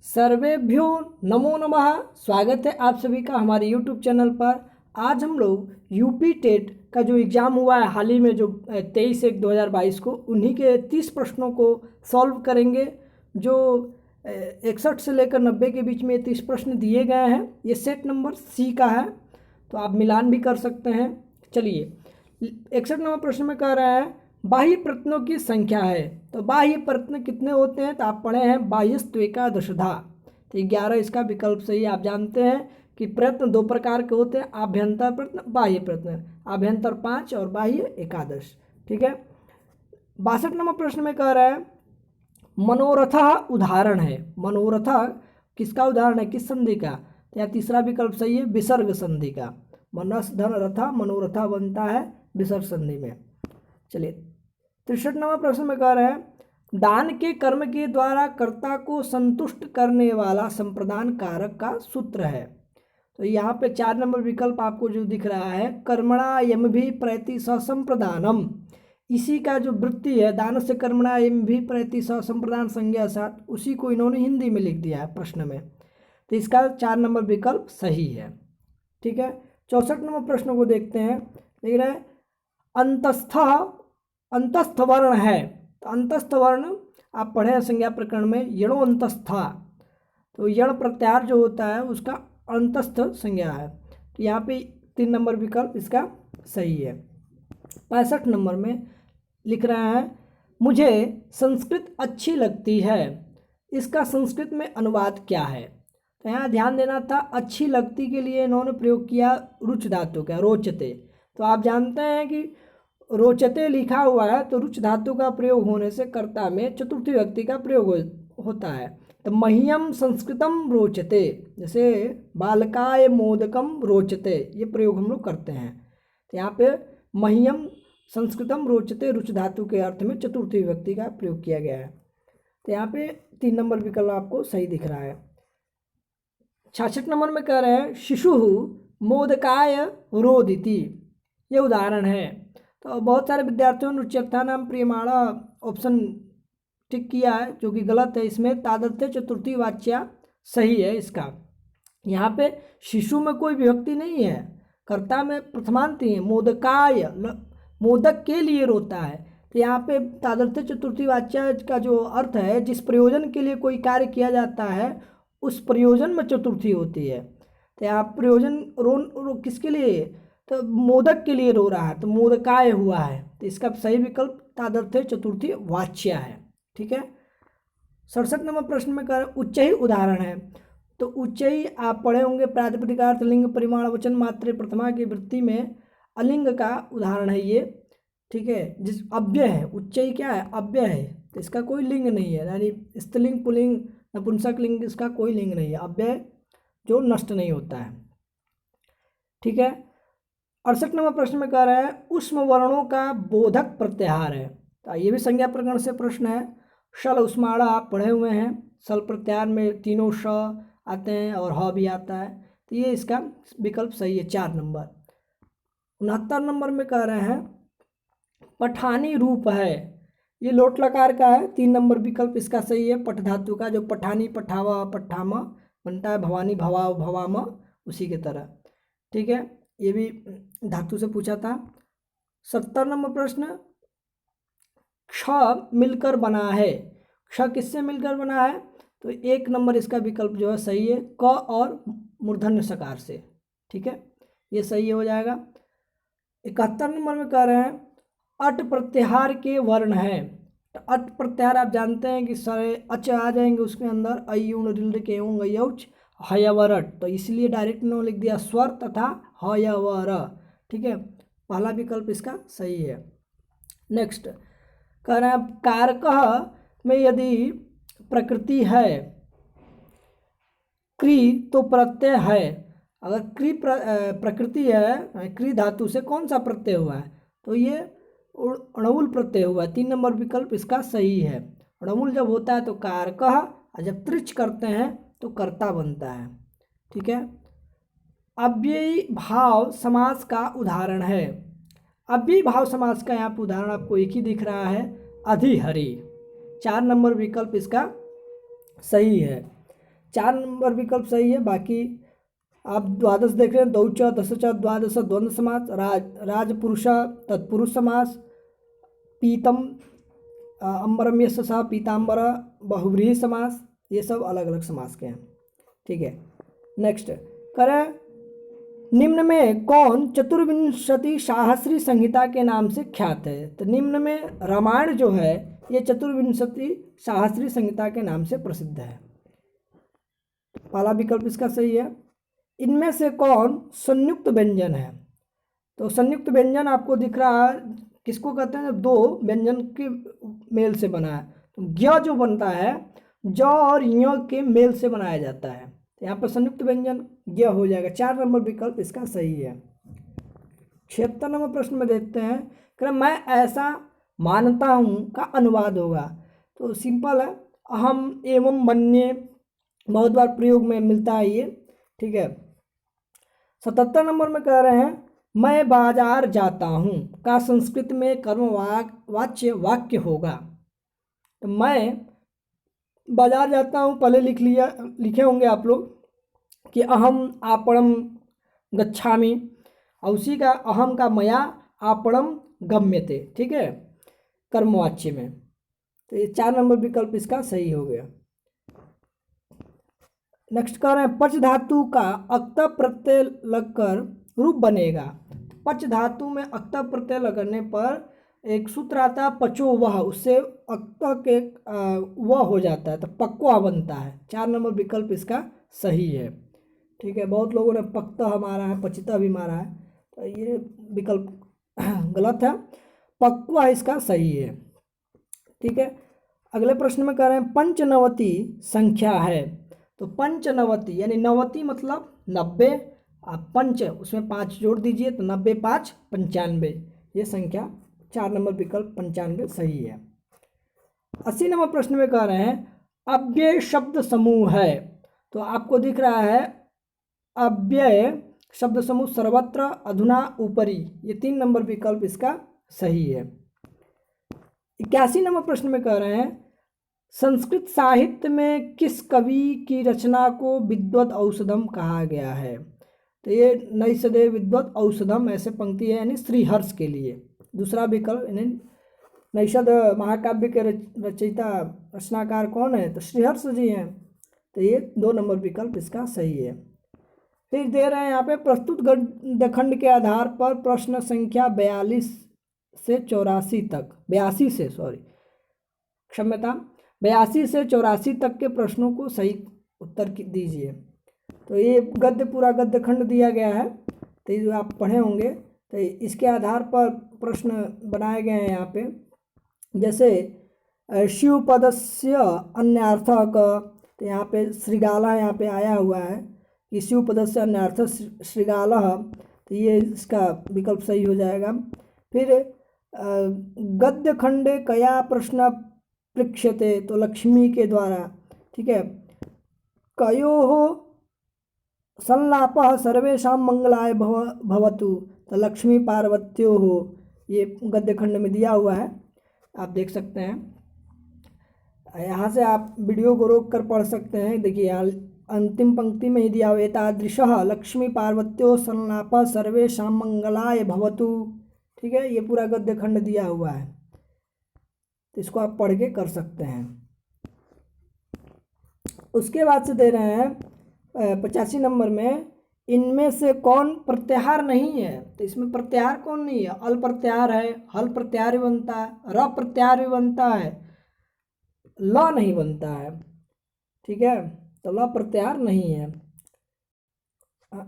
सर्वेभ्यो नमो नमः। स्वागत है आप सभी का हमारे YouTube चैनल पर। आज हम लोग यूपी टेट का जो एग्ज़ाम हुआ है हाल ही में, जो 23/1/2022 को, उन्हीं के 30 प्रश्नों को सॉल्व करेंगे। जो 61 से लेकर 90 के बीच में 30 प्रश्न दिए गए हैं। ये सेट नंबर सी का है, तो आप मिलान भी कर सकते हैं। चलिए, 61 नंबर प्रश्न में कह रहा है बाह्य प्रत्नों की संख्या है। तो बाह्य प्रत्न कितने होते हैं? तो आप पढ़े हैं बाह्यस्त्वेकादशधा। तो 11 इसका विकल्प सही। आप जानते हैं कि प्रत्न दो प्रकार के होते हैं, आभ्यंतर प्रत्न, बाह्य प्रत्न। आभ्यंतर 5 और बाह्य 11। ठीक है। 62 नंबर प्रश्न में कह रहा है मनोरथ उदाहरण है। मनोरथ किसका उदाहरण है, किस संधि का? तो या तीसरा विकल्प सही है, विसर्ग संधि का। मनस धन रथा मनोरथा बनता है विसर्ग संधि में। चलिए, 63 नंबर प्रश्न में कह रहे हैं दान के कर्म के द्वारा कर्ता को संतुष्ट करने वाला संप्रदान कारक का सूत्र है। तो यहाँ पे 4 नंबर विकल्प आपको जो दिख रहा है, कर्मणा यम भी प्रति संप्रदानम, इसी का जो वृत्ति है, दान से कर्मणा यम भी प्रति संप्रदान संज्ञा साथ, उसी को इन्होंने हिंदी में लिख दिया है प्रश्न में। तो इसका 4 नंबर विकल्प सही है। ठीक है। 64 नंबर प्रश्न को देखते हैं। देख रहे हैं अंतस्थ वर्ण है। तो अंतस्थ वर्ण आप पढ़े हैं संज्ञा प्रकरण में, यणो अंतस्था। तो यण प्रत्याहार जो होता है उसका अंतस्थ संज्ञा है। तो यहाँ पे 3 नंबर विकल्प इसका सही है। 65 नंबर में लिख रहा है मुझे संस्कृत अच्छी लगती है, इसका संस्कृत में अनुवाद क्या है? तो यहाँ ध्यान देना था, अच्छी लगती के लिए इन्होंने प्रयोग किया रुच धातु का, रोचते। तो आप जानते हैं कि रोचते लिखा हुआ है, तो रुच धातु का प्रयोग होने से कर्ता में चतुर्थी व्यक्ति का प्रयोग होता है। तो मह्यम संस्कृतम रोचते, जैसे बालकाय मोदकम रोचते, ये प्रयोग हम लोग करते हैं। तो यहाँ पे मह्यम संस्कृतम रोचते रुच धातु के अर्थ में चतुर्थी व्यक्ति का प्रयोग किया गया है। तो यहाँ पे 3 नंबर विकल्प आपको सही दिख रहा है। 66 नंबर में कह रहे हैं शिशु मोदकाय रोदिति, ये उदाहरण है। तो बहुत सारे विद्यार्थियों ने रुच्यर्था नाम प्रियमाणा ऑप्शन टिक किया है, जो कि गलत है। इसमें तादर्थ्य चतुर्थी वाच्या सही है इसका। यहाँ पे शिशु में कोई विभक्ति नहीं है, कर्ता में प्रथमांति है। मोदकाय, मोदक के लिए रोता है। तो यहाँ पे तादर्थ्य चतुर्थी वाच्या का जो अर्थ है, जिस प्रयोजन के लिए कोई कार्य किया जाता है उस प्रयोजन में चतुर्थी होती है। तो यहाँ प्रयोजन किसके लिए? तो मोदक के लिए रो रहा है, तो मोदकाय हुआ है। तो इसका सही विकल्प तादर्थ्य चतुर्थी वाच्य है। ठीक है। 67 नंबर प्रश्न में कह रहे उच्चई उदाहरण है। तो उच्चई आप पढ़े होंगे, प्रातिपदिकार्थ लिंग परिमाण वचन मात्रे प्रथमा की वृत्ति में अलिंग का उदाहरण है ये। ठीक है। जिस अव्यय है, उच्चई क्या है, अव्यय है। तो इसका कोई लिंग नहीं है, यानी स्त्रीलिंग पुल्लिंग नपुंसक लिंग, इसका कोई लिंग नहीं है, अव्यय जो नष्ट नहीं होता है। ठीक है। 68 नंबर प्रश्न में कह रहा है उष्म वर्णों का बोधक प्रत्याहार है। तो ये भी संज्ञा प्रकरण से प्रश्न है। शल उष्माड़ा आप पढ़े हुए हैं, सल प्रत्याहार में तीनों श आते हैं और ह भी आता है। तो ये इसका विकल्प सही है, 4 नंबर। 69 नंबर में कह रहे हैं पठानी रूप है, ये लोट लकार का है। 3 नंबर विकल्प इसका सही है। पठ धातु का जो पठानी पठावा पठामा बनता है, भवानी भवा भवामा, उसी की तरह। ठीक है। ये भी धातु से पूछा था। 70 नंबर प्रश्न क्ष मिलकर बना है। क्ष किससे मिलकर बना है? तो 1 नंबर इसका विकल्प जो है सही है, क और मूर्धन्य सकार से। ठीक है, ये सही हो जाएगा। 71 नंबर में कह रहे हैं अट प्रत्याहार के वर्ण है। तो अट प्रत्याहार आप जानते हैं कि सारे अच आ जाएंगे उसके अंदर, अयुण रिल्ड के यौच हयवरट। तो इसलिए डायरेक्ट इन्होंने लिख दिया स्वर तथा हयवर। ठीक है, पहला विकल्प इसका सही है। नेक्स्ट कह रहे हैं कारक में यदि प्रकृति है क्री तो प्रत्यय है। अगर क्री प्रकृति है, क्री धातु से कौन सा प्रत्यय हुआ है? तो ये अणुल प्रत्यय हुआ है। 3 नंबर विकल्प इसका सही है। अणुल जब होता है तो कारक, और जब त्रिच करते हैं तो कर्ता बनता है। ठीक है। अव्ययी भाव समास का उदाहरण है। अव्ययी भाव समास का यहाँ पर उदाहरण आपको एक ही दिख रहा है, अधिहरि। 4 नंबर विकल्प इसका सही है। 4 नंबर विकल्प सही है। बाकी आप द्वादश देख रहे हैं, दौच दशच द्वादश द्वंद्व समास, राजपुरुष तत्पुरुष समास, पीतम अंबरम यस्य सह पीताम्बर बहुव्रीहि समास, ये सब अलग अलग समास के हैं। ठीक है, नेक्स्ट करें, निम्न में कौन चतुर्विंशति शाहस्री संहिता के नाम से ख्यात है? तो निम्न में रामायण जो है ये चतुर्विंशति शाहस्री संहिता के नाम से प्रसिद्ध है। पहला विकल्प इसका सही है। इनमें से कौन संयुक्त व्यंजन है? तो संयुक्त व्यंजन आपको दिख रहा है, किसको कहते हैं? जब दो व्यंजन के मेल से बना है। तो ज्ञ जो बनता है ज और य के मेल से बनाया जाता है, तो यहाँ पर संयुक्त व्यंजन ज्ञ हो जाएगा। 4 नंबर विकल्प इसका सही है। 76 नंबर प्रश्न में देखते हैं कि मैं ऐसा मानता हूँ का अनुवाद होगा। तो सिंपल है, अहम एवं मन्ये, बहुत बार प्रयोग में मिलता है ये। ठीक है, 77 नंबर में कह रहे हैं मैं बाजार जाता हूँ का संस्कृत में कर्मवाच्य वाक्य होगा। तो मैं बाजार जाता हूँ, पहले लिखे होंगे आप लोग कि अहम आपणम गच्छामि, और उसी का अहम का मया आपणम गम्यते। ठीक है, कर्मवाच्य में। तो ये 4 नंबर विकल्प इसका सही हो गया। नेक्स्ट कह रहे हैं पच धातु का अक्त प्रत्यय लगकर रूप बनेगा। पच धातु में अक्त प्रत्यय लगने पर एक सूत्र आता है पचो वह, उससे अक्त के वह हो जाता है, तो पक्वा बनता है। 4 नंबर विकल्प इसका सही है। ठीक है, बहुत लोगों ने पक्ता मारा है, पचिता भी मारा है, तो ये विकल्प गलत है, पक्वा इसका सही है। ठीक है, अगले प्रश्न में कह रहे हैं पंचनवति संख्या है। तो पंचनवति यानी नवति मतलब 90, आप पंच उसमें 5 जोड़ दीजिए तो 90 5 95, ये संख्या 4 नंबर विकल्प 95 सही है। 80 नंबर प्रश्न में कह रहे हैं अव्यय शब्द समूह है। तो आपको दिख रहा है अव्यय शब्द समूह सर्वत्र, अधुना, ऊपरी, ये 3 नंबर विकल्प इसका सही है। 81 नंबर प्रश्न में कह रहे हैं संस्कृत साहित्य में किस कवि की रचना को विद्वद औषधम कहा गया है? तो ये नैषधे विद्वद औषधम ऐसे पंक्ति है, यानी श्रीहर्ष के लिए। दूसरा विकल्प यानी नैषध महाकाव्य के रचयिता रचनाकार कौन है? तो श्रीहर्ष जी हैं, तो ये 2 नंबर विकल्प इसका सही है। फिर दे रहे हैं यहाँ पे प्रस्तुत गद्यखंड के आधार पर प्रश्न संख्या 42 से 84 तक, 82 से 84 तक के प्रश्नों को सही उत्तर दीजिए। तो ये गद्य पूरा गद्यखंड दिया गया है, तो ये आप पढ़े होंगे, तो इसके आधार पर प्रश्न बनाए गए हैं यहाँ पे। जैसे शिवपदस्य अन्यार्थः का, तो यहाँ पे श्रृगाला यहाँ पे आया हुआ है कि शिवपदस्य अन्यार्थः श्रृगालः, तो ये इसका विकल्प सही हो जाएगा। फिर गद्यखंडे कया प्रश्न पृक्ष्यते, तो लक्ष्मी के द्वारा। ठीक है, कयोः संलापः सर्वेषां मंगलाय भवतु, तो लक्ष्मी पार्वत्योः, ये गद्यखंड में दिया हुआ है, आप देख सकते हैं। यहाँ से आप वीडियो को रोक कर पढ़ सकते हैं। देखिए यहाँ अंतिम पंक्ति में ही दिया हुआ एतादृशः लक्ष्मी पार्वत्योः संलापः सर्वेषां मंगलाय भवतु। ठीक है, ये पूरा गद्यखंड दिया हुआ है, तो इसको आप पढ़ के कर सकते हैं। उसके बाद से दे रहे हैं 85 नंबर में इनमें से कौन प्रत्याहार नहीं है? तो इसमें प्रत्याहार कौन नहीं है? अल प्रत्याहार है, हल प्रत्याहार भी बनता है, र प्रत्याहार भी बनता है, ल नहीं बनता है। ठीक है, तो ल प्रत्याहार नहीं है।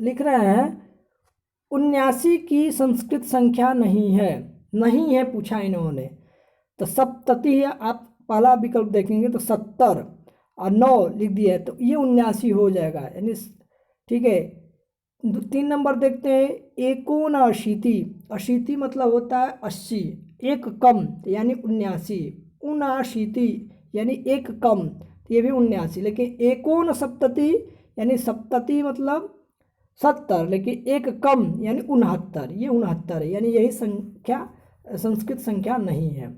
लिख रहे हैं 79 की संस्कृत संख्या नहीं है पूछा इन्होंने, तो सप्तति है, आप पहला विकल्प देखेंगे तो 70 और 9 लिख दिया है, तो ये 79 हो जाएगा, यानी ठीक है। 3 नंबर देखते हैं 79, 80 मतलब होता है 80, एक कम यानी 79, 79 यानी एक कम, ये भी 79, लेकिन 69 यानी सप्तति मतलब 70, लेकिन एक कम यानी 69, ये 69 है, यानी यही संख्या संस्कृत संख्या नहीं है,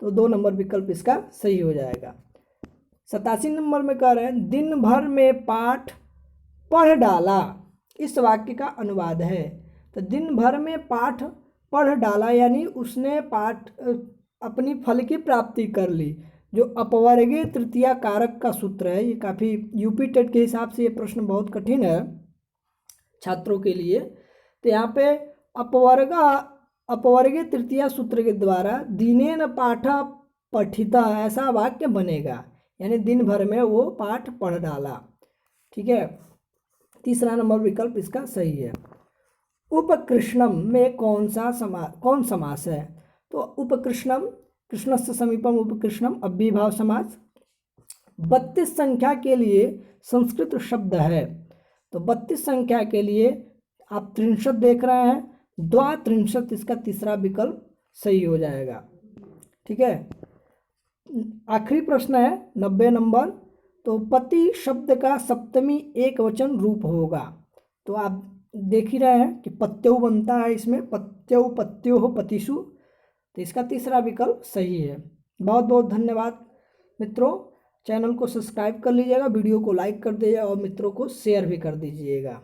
तो 2 नंबर विकल्प इसका सही हो जाएगा। 87 नंबर में कह रहे हैं दिन भर में पाठ पढ़ डाला, इस वाक्य का अनुवाद है। तो दिन भर में पाठ पढ़ डाला यानी उसने पाठ अपनी फल की प्राप्ति कर ली। जो अपवर्गीय तृतीया कारक का सूत्र है, ये काफ़ी यूपी टेट के हिसाब से ये प्रश्न बहुत कठिन है छात्रों के लिए। तो यहाँ पे अपवर्गीय तृतीया सूत्र के द्वारा दिनेन पाठ पठिता ऐसा वाक्य बनेगा, यानी दिन भर में वो पाठ पढ़ डाला। ठीक है, तीसरा नंबर विकल्प इसका सही है। उपकृष्णम में कौन समास है? तो उपकृष्णम, कृष्णस्य समीपम उपकृष्णम अव्ययीभाव समास। 32 संख्या के लिए संस्कृत शब्द है, तो 32 संख्या के लिए आप 63 देख रहे हैं, द्वात्रिंशत् इसका तीसरा विकल्प सही हो जाएगा। ठीक है, आखिरी प्रश्न है 90 नंबर। तो पति शब्द का सप्तमी एक वचन रूप होगा। तो आप देख ही रहे हैं कि पत्यौ बनता है इसमें, पत्यौ पत्यो पतिषु, तो इसका तीसरा विकल्प सही है। बहुत बहुत धन्यवाद मित्रों, चैनल को सब्सक्राइब कर लीजिएगा, वीडियो को लाइक कर दीजिएगा और मित्रों को शेयर भी कर दीजिएगा।